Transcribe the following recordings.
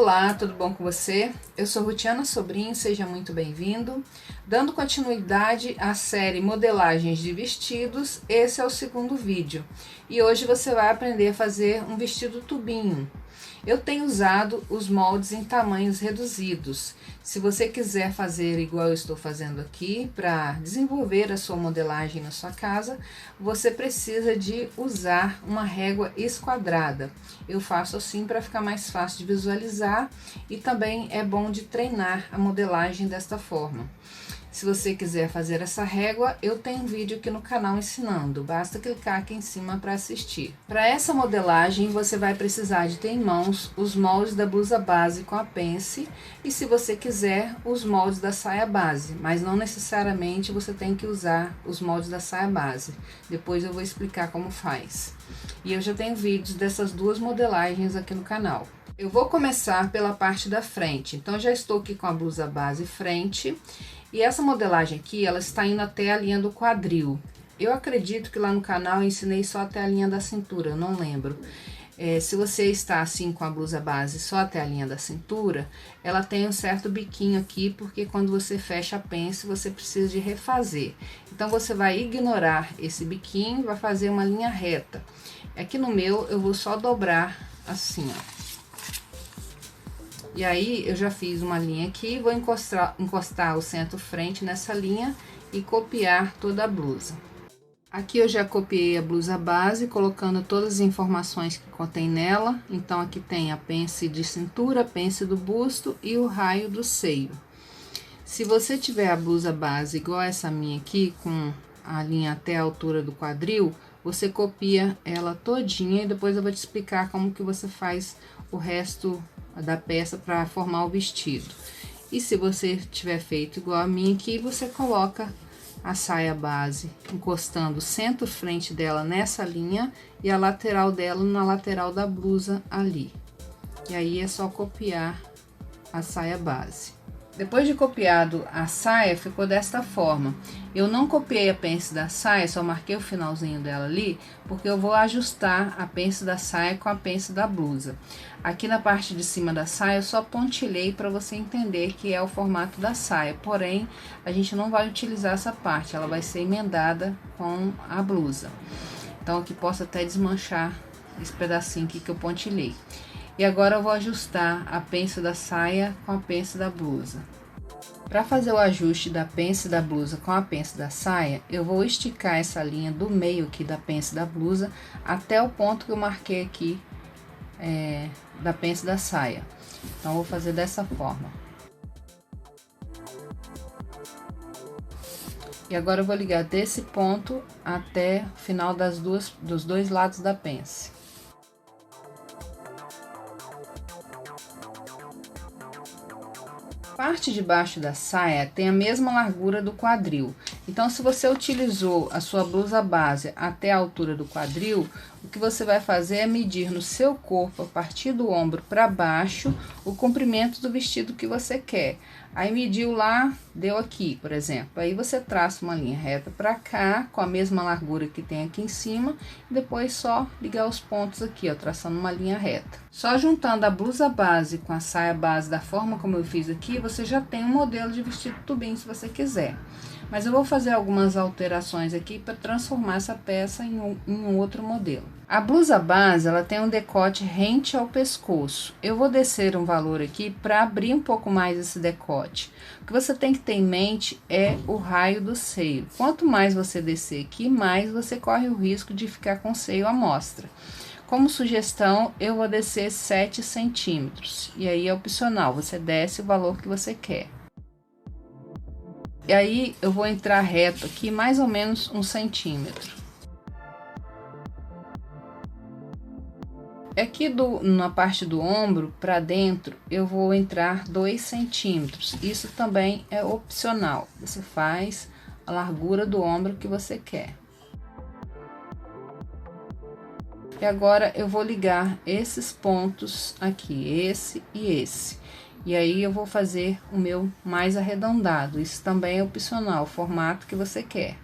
Olá, tudo bom com você? Eu sou Rutiana Sobrinho, seja muito bem-vindo. Dando continuidade à série Modelagens de Vestidos, esse é o segundo vídeo. E hoje você vai aprender a fazer um vestido tubinho. Eu tenho usado os moldes em tamanhos reduzidos. Se você quiser fazer igual eu estou fazendo aqui, para desenvolver a sua modelagem na sua casa, você precisa de usar uma régua esquadrada. Eu faço assim para ficar mais fácil de visualizar e também é bom de treinar a modelagem desta forma. Se você quiser fazer essa régua, eu tenho um vídeo aqui no canal ensinando, basta clicar aqui em cima para assistir. Para essa modelagem, você vai precisar de ter em mãos os moldes da blusa base com a pence e, se você quiser, os moldes da saia base, mas não necessariamente você tem que usar os moldes da saia base. Depois eu vou explicar como faz. E eu já tenho vídeos dessas duas modelagens aqui no canal. Eu vou começar pela parte da frente, então já estou aqui com a blusa base frente. E essa modelagem aqui, ela está indo até a linha do quadril. Eu acredito que lá no canal eu ensinei só até a linha da cintura, eu não lembro. Se você está assim com a blusa base só até a linha da cintura, ela tem um certo biquinho aqui, porque quando você fecha a pence, você precisa de refazer. Então, você vai ignorar esse biquinho e vai fazer uma linha reta. Aqui no meu, eu vou só dobrar assim, ó. E aí, eu já fiz uma linha aqui, vou encostar o centro frente nessa linha e copiar toda a blusa. Aqui eu já copiei a blusa base, colocando todas as informações que contém nela. Então, aqui tem a pence de cintura, a pence do busto e o raio do seio. Se você tiver a blusa base igual essa minha aqui, com a linha até a altura do quadril, você copia ela todinha e depois eu vou te explicar como que você faz o resto da peça para formar o vestido. E se você tiver feito igual a mim aqui, você coloca a saia base encostando o centro frente dela nessa linha e a lateral dela na lateral da blusa ali. E aí é só copiar a saia base. Depois de copiado a saia, ficou desta forma. Eu não copiei a pence da saia, só marquei o finalzinho dela ali, porque eu vou ajustar a pence da saia com a pence da blusa. Aqui na parte de cima da saia, eu só pontilhei para você entender que é o formato da saia. Porém, a gente não vai utilizar essa parte, ela vai ser emendada com a blusa. Então, aqui posso até desmanchar esse pedacinho aqui que eu pontilhei. E agora eu vou ajustar a pence da saia com a pence da blusa. Para fazer o ajuste da pence da blusa com a pence da saia, eu vou esticar essa linha do meio aqui da pence da blusa até o ponto que eu marquei aqui da pence da saia. Então, eu vou fazer dessa forma. E agora eu vou ligar desse ponto até o final dos dois lados da pence. A parte de baixo da saia tem a mesma largura do quadril. Então, se você utilizou a sua blusa base até a altura do quadril, o que você vai fazer é medir no seu corpo, a partir do ombro para baixo, o comprimento do vestido que você quer. Aí, mediu lá, deu aqui, por exemplo. Aí, você traça uma linha reta para cá, com a mesma largura que tem aqui em cima, e depois só ligar os pontos aqui, ó, traçando uma linha reta. Só juntando a blusa base com a saia base da forma como eu fiz aqui, você já tem um modelo de vestido tubinho, se você quiser. Mas eu vou fazer algumas alterações aqui para transformar essa peça em um outro modelo. A blusa base, ela tem um decote rente ao pescoço. Eu vou descer um valor aqui para abrir um pouco mais esse decote. O que você tem que ter em mente é o raio do seio. Quanto mais você descer aqui, mais você corre o risco de ficar com o seio à mostra. Como sugestão, eu vou descer 7 centímetros. E aí é opcional, você desce o valor que você quer. E aí, eu vou entrar reto aqui, mais ou menos 1 centímetro. Aqui na parte do ombro, para dentro, eu vou entrar 2 centímetros. Isso também é opcional. Você faz a largura do ombro que você quer. E agora, eu vou ligar esses pontos aqui, esse e esse. E aí, eu vou fazer o meu mais arredondado. Isso também é opcional, o formato que você quer.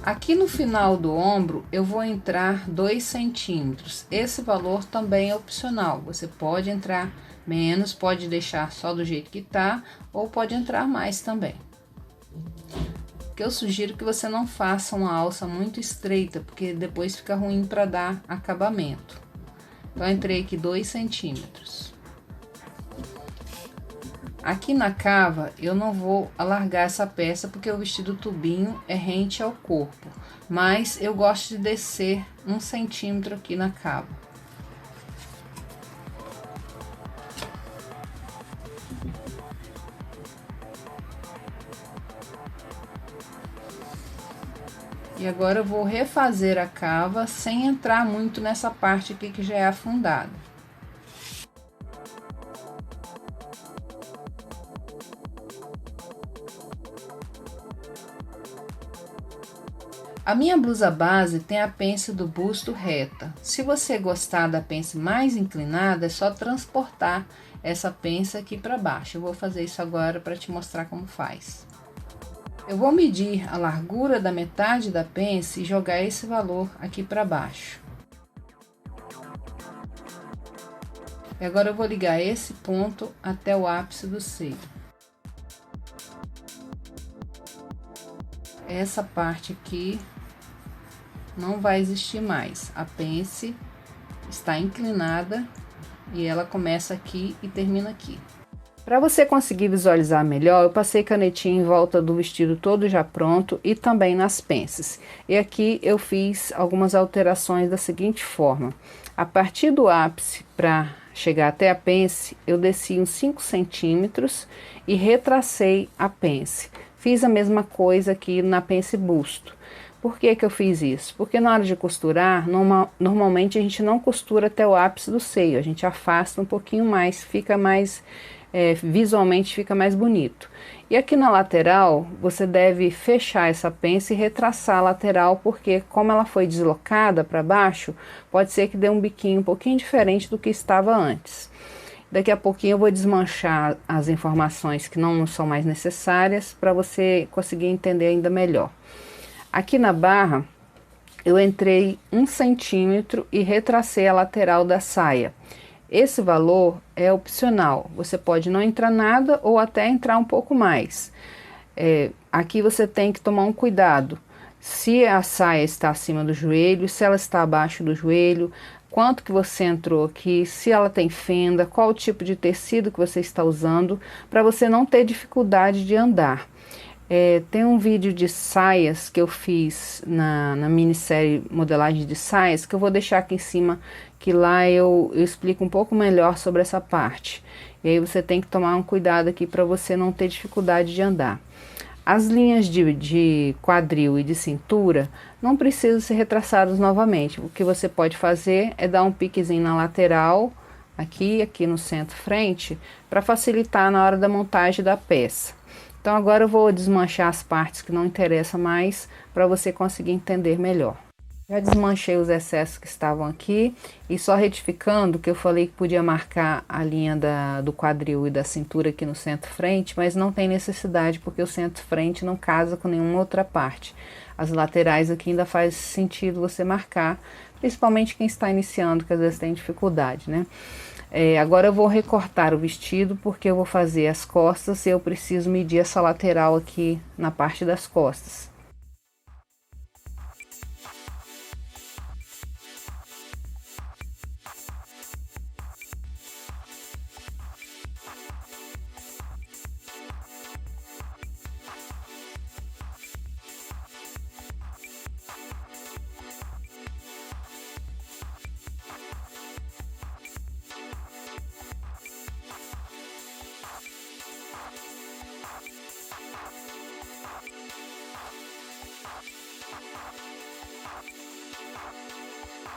Aqui no final do ombro eu vou entrar 2 centímetros. Esse valor também é opcional. Você pode entrar menos, pode deixar só do jeito que tá, ou pode entrar mais também. O que eu sugiro que você não faça uma alça muito estreita, porque depois fica ruim para dar acabamento. Então, eu entrei aqui 2 centímetros. Aqui na cava, eu não vou alargar essa peça, porque o vestido tubinho é rente ao corpo. Mas eu gosto de descer 1 centímetro aqui na cava. E agora eu vou refazer a cava sem entrar muito nessa parte aqui que já é afundada. A minha blusa base tem a pence do busto reta. Se você gostar da pence mais inclinada, é só transportar essa pence aqui para baixo. Eu vou fazer isso agora para te mostrar como faz. Eu vou medir a largura da metade da pence e jogar esse valor aqui para baixo. E agora eu vou ligar esse ponto até o ápice do seio. Essa parte aqui não vai existir mais. A pence está inclinada e ela começa aqui e termina aqui. Para você conseguir visualizar melhor, eu passei canetinha em volta do vestido todo já pronto e também nas pences. E aqui eu fiz algumas alterações da seguinte forma. A partir do ápice para chegar até a pence, eu desci uns 5 centímetros e retracei a pence. Fiz a mesma coisa aqui na pence busto. Por que que eu fiz isso? Porque na hora de costurar, normalmente a gente não costura até o ápice do seio, a gente afasta um pouquinho mais, fica mais, visualmente fica mais bonito. E aqui na lateral, você deve fechar essa pence e retraçar a lateral, porque como ela foi deslocada para baixo, pode ser que dê um biquinho um pouquinho diferente do que estava antes. Daqui a pouquinho eu vou desmanchar as informações que não são mais necessárias para você conseguir entender ainda melhor. Aqui na barra, eu entrei 1 centímetro e retracei a lateral da saia. Esse valor é opcional, você pode não entrar nada ou até entrar um pouco mais. Aqui você tem que tomar um cuidado. Se a saia está acima do joelho, se ela está abaixo do joelho, quanto que você entrou aqui, se ela tem fenda, qual o tipo de tecido que você está usando, para você não ter dificuldade de andar. Tem um vídeo de saias que eu fiz na minissérie modelagem de saias, que eu vou deixar aqui em cima, que lá eu explico um pouco melhor sobre essa parte. E aí você tem que tomar um cuidado aqui para você não ter dificuldade de andar. As linhas de quadril e de cintura não precisam ser retraçadas novamente. O que você pode fazer é dar um piquezinho na lateral, aqui no centro-frente, para facilitar na hora da montagem da peça. Então agora eu vou desmanchar as partes que não interessam mais, para você conseguir entender melhor. Já desmanchei os excessos que estavam aqui e só retificando que eu falei que podia marcar a linha do quadril e da cintura aqui no centro-frente, mas não tem necessidade porque o centro-frente não casa com nenhuma outra parte. As laterais aqui ainda faz sentido você marcar, principalmente quem está iniciando, que às vezes tem dificuldade, né? Agora eu vou recortar o vestido porque eu vou fazer as costas e eu preciso medir essa lateral aqui na parte das costas.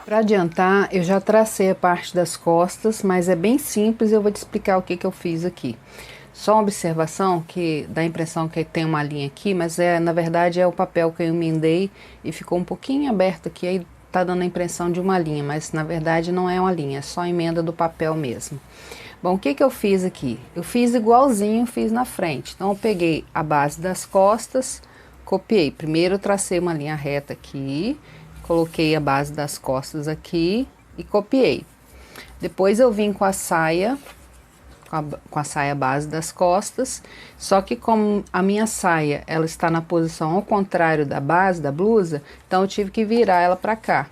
Para adiantar, eu já tracei a parte das costas, mas é bem simples, eu vou te explicar o que eu fiz aqui. Só uma observação que dá a impressão que tem uma linha aqui, mas na verdade é o papel que eu emendei e ficou um pouquinho aberto aqui, aí tá dando a impressão de uma linha, mas na verdade não é uma linha, é só a emenda do papel mesmo. Bom, o que eu fiz aqui? Eu fiz igualzinho, fiz na frente. Então eu peguei a base das costas, copiei. Primeiro eu tracei uma linha reta aqui, coloquei a base das costas aqui e copiei. Depois eu vim com a saia, com a saia base das costas, só que como a minha saia, ela está na posição ao contrário da base da blusa, então eu tive que virar ela para cá.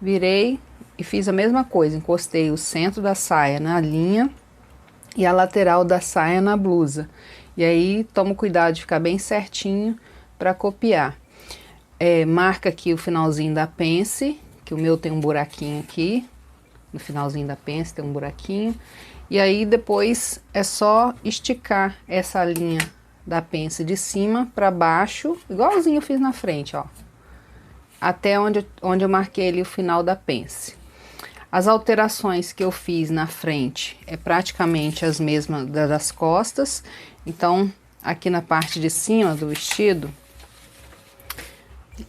Virei e fiz a mesma coisa, encostei o centro da saia na linha e a lateral da saia na blusa. E aí tomo cuidado de ficar bem certinho para copiar. Marca aqui o finalzinho da pence, que o meu tem um buraquinho aqui, no finalzinho da pence tem um buraquinho. E aí depois é só esticar essa linha da pence de cima para baixo, igualzinho eu fiz na frente, ó. Até onde eu marquei ali o final da pence. As alterações que eu fiz na frente é praticamente as mesmas das costas. Então, aqui na parte de cima do vestido,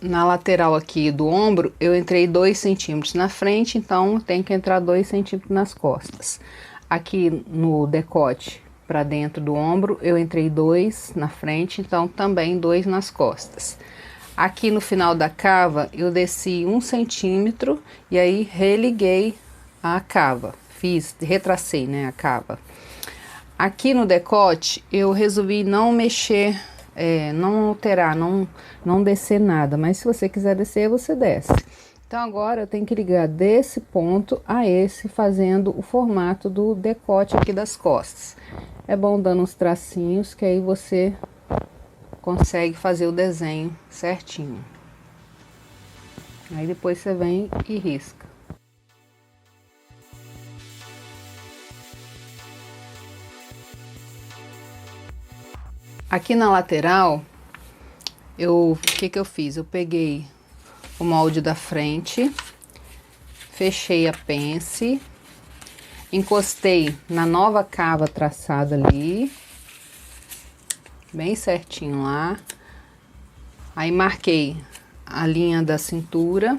na lateral aqui do ombro, eu entrei 2 centímetros na frente, então tem que entrar 2 centímetros nas costas. Aqui no decote, para dentro do ombro, eu entrei 2 na frente, então também 2 nas costas. Aqui no final da cava, eu desci 1 centímetro e aí religuei a cava. Retracei, né, a cava. Aqui no decote, eu resolvi não mexer, não alterar, não descer nada. Mas se você quiser descer, você desce. Então agora eu tenho que ligar desse ponto a esse, fazendo o formato do decote aqui das costas. É bom dando uns tracinhos, que aí você consegue fazer o desenho certinho. Aí depois você vem e risca. Aqui na lateral, o que eu fiz? Eu peguei o molde da frente, fechei a pence, encostei na nova cava traçada ali, bem certinho lá. Aí marquei a linha da cintura.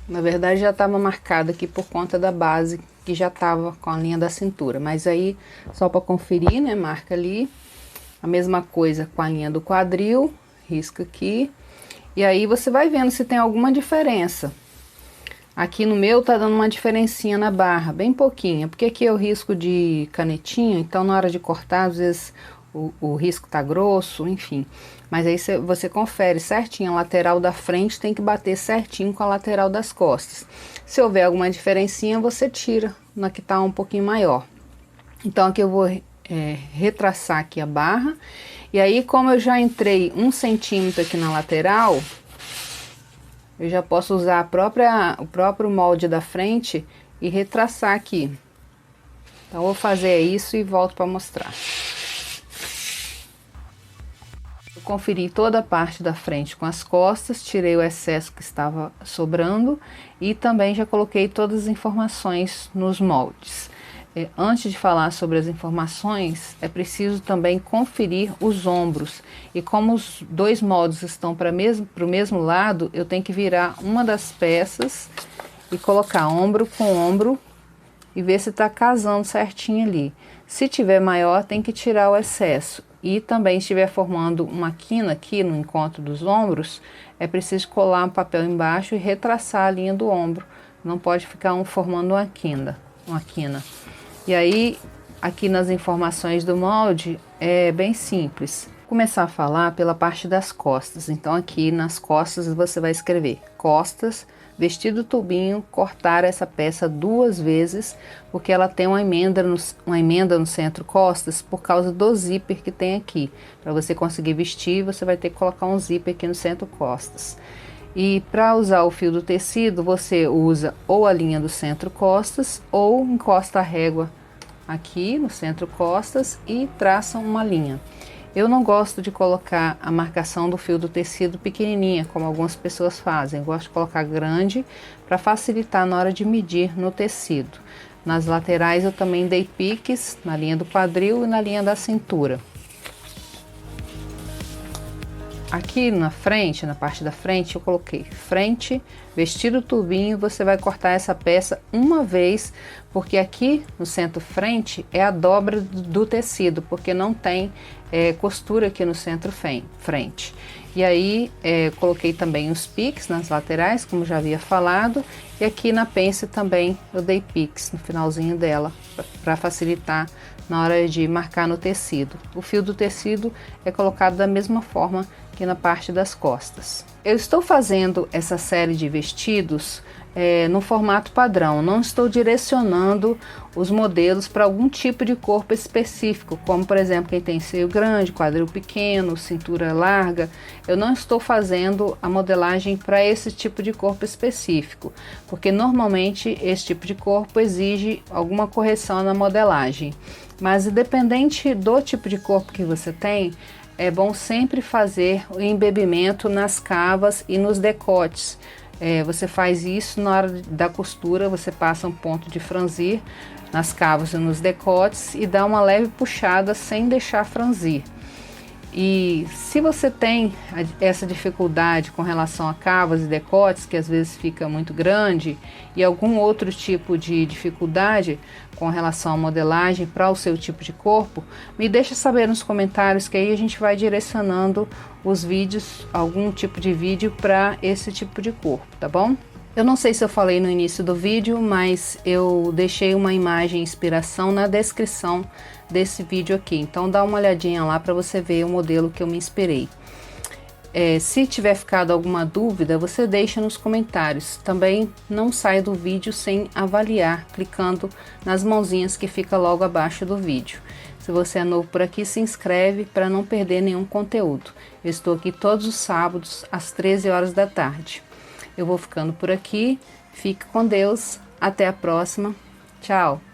Na verdade já estava marcada aqui por conta da base, que já estava com a linha da cintura. Mas aí, só para conferir, né, marca ali. A mesma coisa com a linha do quadril, risca aqui. E aí você vai vendo se tem alguma diferença. Aqui no meu tá dando uma diferencinha na barra, bem pouquinha, porque aqui eu risco de canetinha, então na hora de cortar, às vezes o risco tá grosso, enfim. Mas aí você confere certinho, a lateral da frente tem que bater certinho com a lateral das costas. Se houver alguma diferencinha, você tira na que tá um pouquinho maior. Então aqui eu vou retraçar aqui a barra. E aí, como eu já entrei 1 centímetro aqui na lateral, eu já posso usar o próprio molde da frente e retraçar aqui. Então, eu vou fazer isso e volto para mostrar. Eu conferi toda a parte da frente com as costas, tirei o excesso que estava sobrando e também já coloquei todas as informações nos moldes. Antes de falar sobre as informações, é preciso também conferir os ombros. E como os 2 moldes estão para o mesmo lado, eu tenho que virar uma das peças e colocar ombro com ombro e ver se está casando certinho ali. Se tiver maior, tem que tirar o excesso. E também, se estiver formando uma quina aqui no encontro dos ombros, é preciso colar um papel embaixo e retraçar a linha do ombro. Não pode ficar formando uma quina. E aí, aqui nas informações do molde, é bem simples. Vou começar a falar pela parte das costas. Então, aqui nas costas você vai escrever costas, vestido tubinho, cortar essa peça 2 vezes, porque ela tem uma emenda no centro costas por causa do zíper que tem aqui. Para você conseguir vestir, você vai ter que colocar um zíper aqui no centro costas. E para usar o fio do tecido, você usa ou a linha do centro costas ou encosta a régua aqui no centro costas e traça uma linha. Eu não gosto de colocar a marcação do fio do tecido pequenininha, como algumas pessoas fazem. Eu gosto de colocar grande para facilitar na hora de medir no tecido. Nas laterais eu também dei piques na linha do quadril e na linha da cintura. Aqui na frente, na parte da frente, eu coloquei frente, vestido tubinho. Você vai cortar essa peça uma vez, porque aqui no centro frente é a dobra do tecido, porque não tem costura aqui no centro frente. E aí coloquei também os piques nas laterais, como já havia falado, e aqui na pence também eu dei piques no finalzinho dela, para facilitar na hora de marcar no tecido. O fio do tecido é colocado da mesma forma que na parte das costas. Eu estou fazendo essa série de vestidos no formato padrão, não estou direcionando os modelos para algum tipo de corpo específico, como por exemplo quem tem seio grande, quadril pequeno, cintura larga. Eu não estou fazendo a modelagem para esse tipo de corpo específico, porque normalmente esse tipo de corpo exige alguma correção na modelagem. Mas independente do tipo de corpo que você tem, é bom sempre fazer o embebimento nas cavas e nos decotes. Você faz isso na hora da costura, você passa um ponto de franzir nas cavas e nos decotes e dá uma leve puxada sem deixar franzir. E se você tem essa dificuldade com relação a cavas e decotes, que às vezes fica muito grande, e algum outro tipo de dificuldade com relação à modelagem para o seu tipo de corpo, me deixa saber nos comentários, que aí a gente vai direcionando os vídeos, algum tipo de vídeo para esse tipo de corpo, tá bom? Eu não sei se eu falei no início do vídeo, mas eu deixei uma imagem inspiração na descrição desse vídeo aqui, então dá uma olhadinha lá para você ver o modelo que eu me inspirei. Se tiver ficado alguma dúvida, você deixa nos comentários. Também não sai do vídeo sem avaliar, clicando nas mãozinhas que fica logo abaixo do vídeo. Se você é novo por aqui, se inscreve para não perder nenhum conteúdo. Eu estou aqui todos os sábados às 13 horas da tarde. Eu vou ficando por aqui, fique com Deus, até a próxima, tchau!